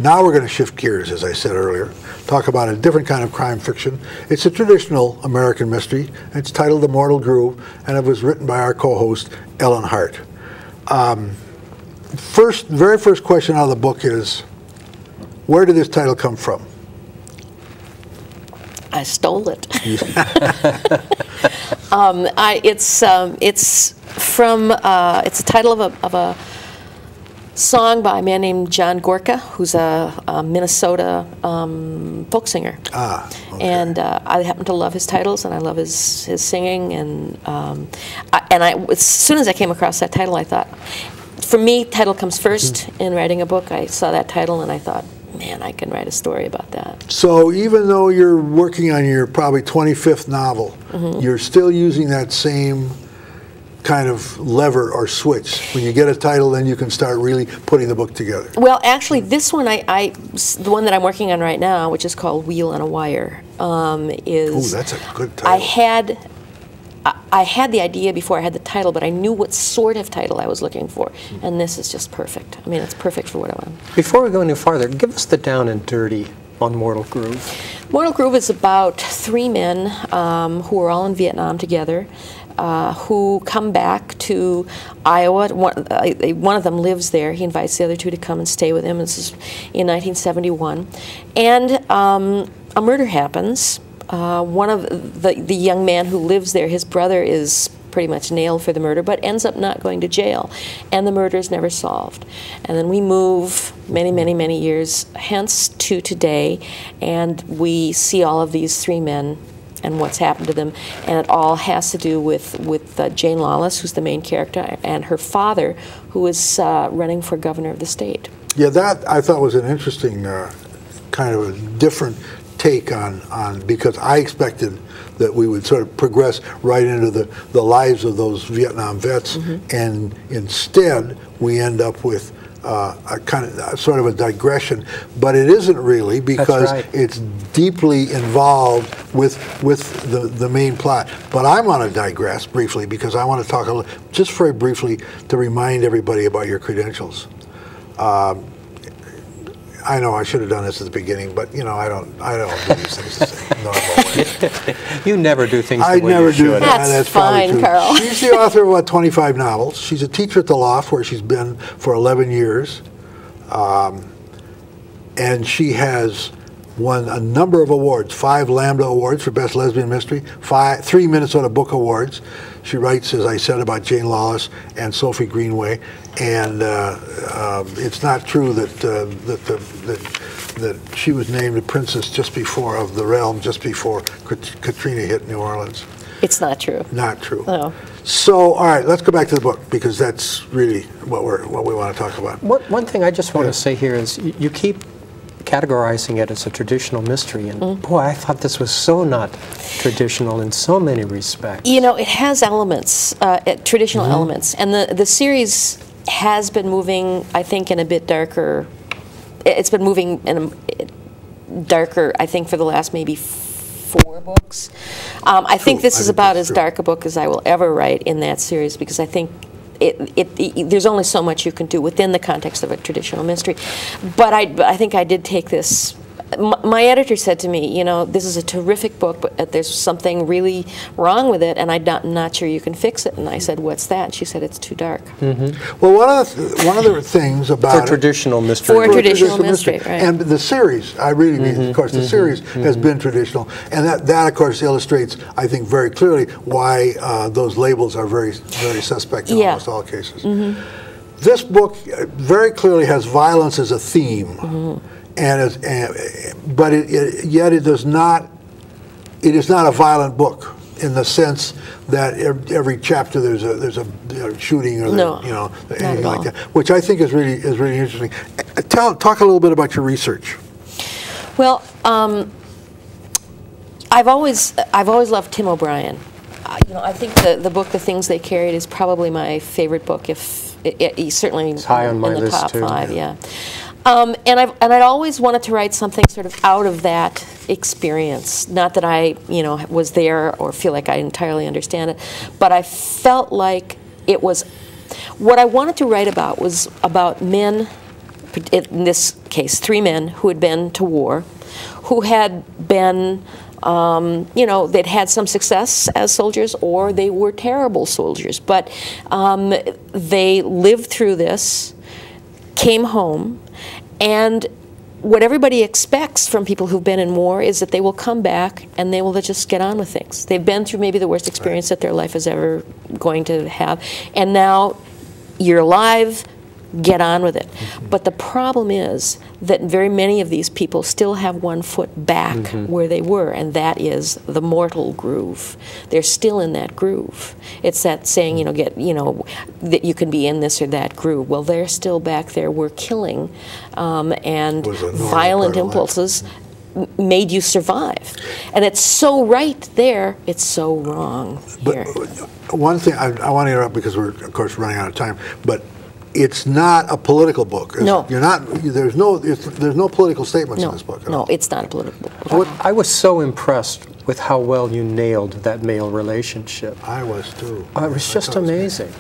Now we're going to shift gears, as I said earlier, talk about a different kind of crime fiction. It's a traditional American mystery. It's titled The Mortal Groove, and it was written by our co-host, Ellen Hart. Very first question out of the book is, where did this title come from? I stole it. It's a title of a song by a man named John Gorka, who's a Minnesota folk singer. Ah, okay. And I happen to love his titles, and I love his singing. And as soon as I came across that title, I thought, for me, title comes first in writing a book. I saw that title, and I thought, man, I can write a story about that. So even though you're working on your probably 25th novel, you're still using that same kind of lever or switch. When you get a title, then you can start really putting the book together. Well, actually, this one, the one that I'm working on right now, which is called Wheel on a Wire, is... Ooh, that's a good title. I had the idea before I had the title, but I knew what sort of title I was looking for, and this is just perfect. I mean, it's perfect for what I want. Before we go any farther, give us the down and dirty on Mortal Groove. Mortal Groove is about 3 men who are all in Vietnam together, who come back to Iowa. One of them lives there. He invites the other 2 to come and stay with him. This is in 1971. And a murder happens. One of the young man who lives there, his brother is pretty much nailed for the murder, but ends up not going to jail, and the murder is never solved. And then we move many, many, many years hence to today, and we see all of these 3 men and what's happened to them, and it all has to do with Jane Lawless, who's the main character, and her father, who is running for governor of the state. Yeah, that I thought was an interesting kind of a different take on because I expected that we would sort of progress right into the lives of those Vietnam vets, and instead we end up with a kind of sort of a digression, but it isn't really, because it's deeply involved with the main plot. But I want to digress briefly because I want to talk just very briefly to remind everybody about your credentials. I know I should have done this at the beginning, but you know I don't do these things the same normal way. You never do things the way never you should. That's fine, Carl. She's the author of about 25 novels. She's a teacher at the Loft, where she's been for 11 years, and she has won a number of awards: 5 Lambda Awards for Best Lesbian Mystery, 3 Minnesota Book Awards. She writes, as I said, about Jane Lawless and Sophie Greenway, and it's not true that she was named a princess of the realm just before Katrina hit New Orleans. It's not true. Not true. No. So, all right, let's go back to the book, because that's really what we want to talk about. One thing I just want to say here is you keep categorizing it as a traditional mystery, and boy, I thought this was so not traditional in so many respects. You know, it has elements, traditional elements, and the series has been moving, I think, in a bit darker. It's been moving in a darker, I think, for the last maybe 4 books. I think this is about as dark a book as I will ever write in that series, because I think there's only so much you can do within the context of a traditional mystery. But I think I did take this. My editor said to me, you know, this is a terrific book, but there's something really wrong with it, and I'm not sure you can fix it. And I said, what's that? She said, it's too dark. Well, one of the things about for traditional mystery. For a traditional mystery, right. And the series, I really mean, of course, the series has been traditional, and that of course illustrates, I think, very clearly why those labels are very, very suspect in almost all cases. This book very clearly has violence as a theme. But yet it does not. It is not a violent book in the sense that every chapter there's a shooting or anything like that, which I think is really interesting. Talk a little bit about your research. Well, I've always loved Tim O'Brien. You know, I think the book, The Things They Carried, is probably my favorite book. Certainly it's high on my in the list top too. 5, yeah. And I'd always wanted to write something sort of out of that experience. Not that I, was there or feel like I entirely understand it, but I felt like it was what I wanted to write about was about men, in this case, 3 men who had been to war, who had been, you know, they'd had some success as soldiers, or they were terrible soldiers. But they lived through this, came home, and what everybody expects from people who've been in war is that they will come back and they will just get on with things. They've been through maybe the worst experience that their life is ever going to have, and now you're alive, get on with it. But the problem is that very many of these people still have one foot back where they were, and that is the mortal groove. They're still in that groove. It's that saying, you know, that you can be in this or that groove. Well, they're still back there. We're killing, and violent impulses made you survive. And it's so right there, it's so wrong here. But one thing, I want to interrupt because we're, of course, running out of time, but it's not a political book. No. You're not, there's no political statements in this book at all. No, it's not a political book. I was so impressed with how well you nailed that male relationship. I was too. It was just amazing.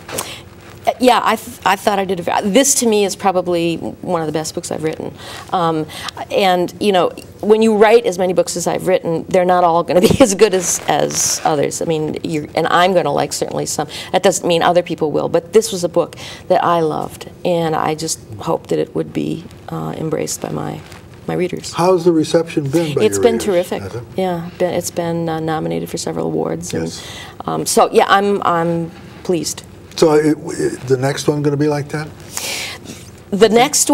Yeah, I thought I did. This to me is probably one of the best books I've written. And you know, when you write as many books as I've written, they're not all going to be as good as others. I mean, and I'm going to like certainly some. That doesn't mean other people will. But this was a book that I loved, and I just hoped that it would be embraced by my readers. How's the reception been by It's your been readers? terrific. Yeah, it's been nominated for several awards. Yes. And, so yeah, I'm pleased. So the next one going to be like that? The next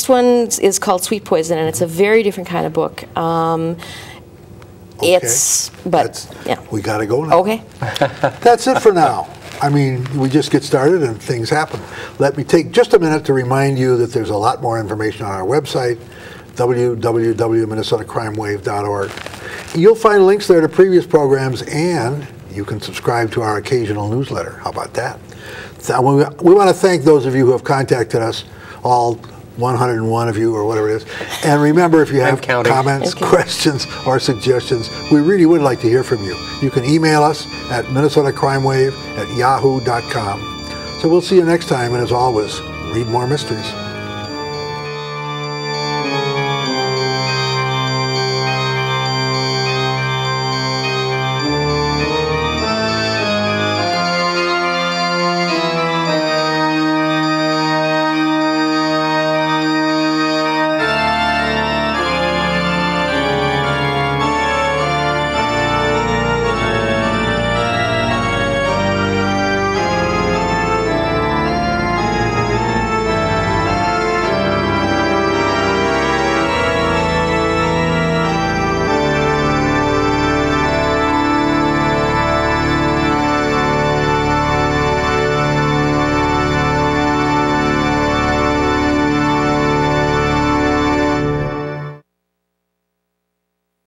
one is called Sweet Poison, and it's a very different kind of book. Okay. Yeah. We got to go now. Okay. That's it for now. I mean, we just get started and things happen. Let me take just a minute to remind you that there's a lot more information on our website, www.minnesotacrimewave.org. You'll find links there to previous programs, and you can subscribe to our occasional newsletter. How about that? We want to thank those of you who have contacted us, all 101 of you or whatever it is. And remember, if you have comments, questions, or suggestions, we really would like to hear from you. You can email us at minnesotacrimewave@yahoo.com. So we'll see you next time, and as always, read more mysteries.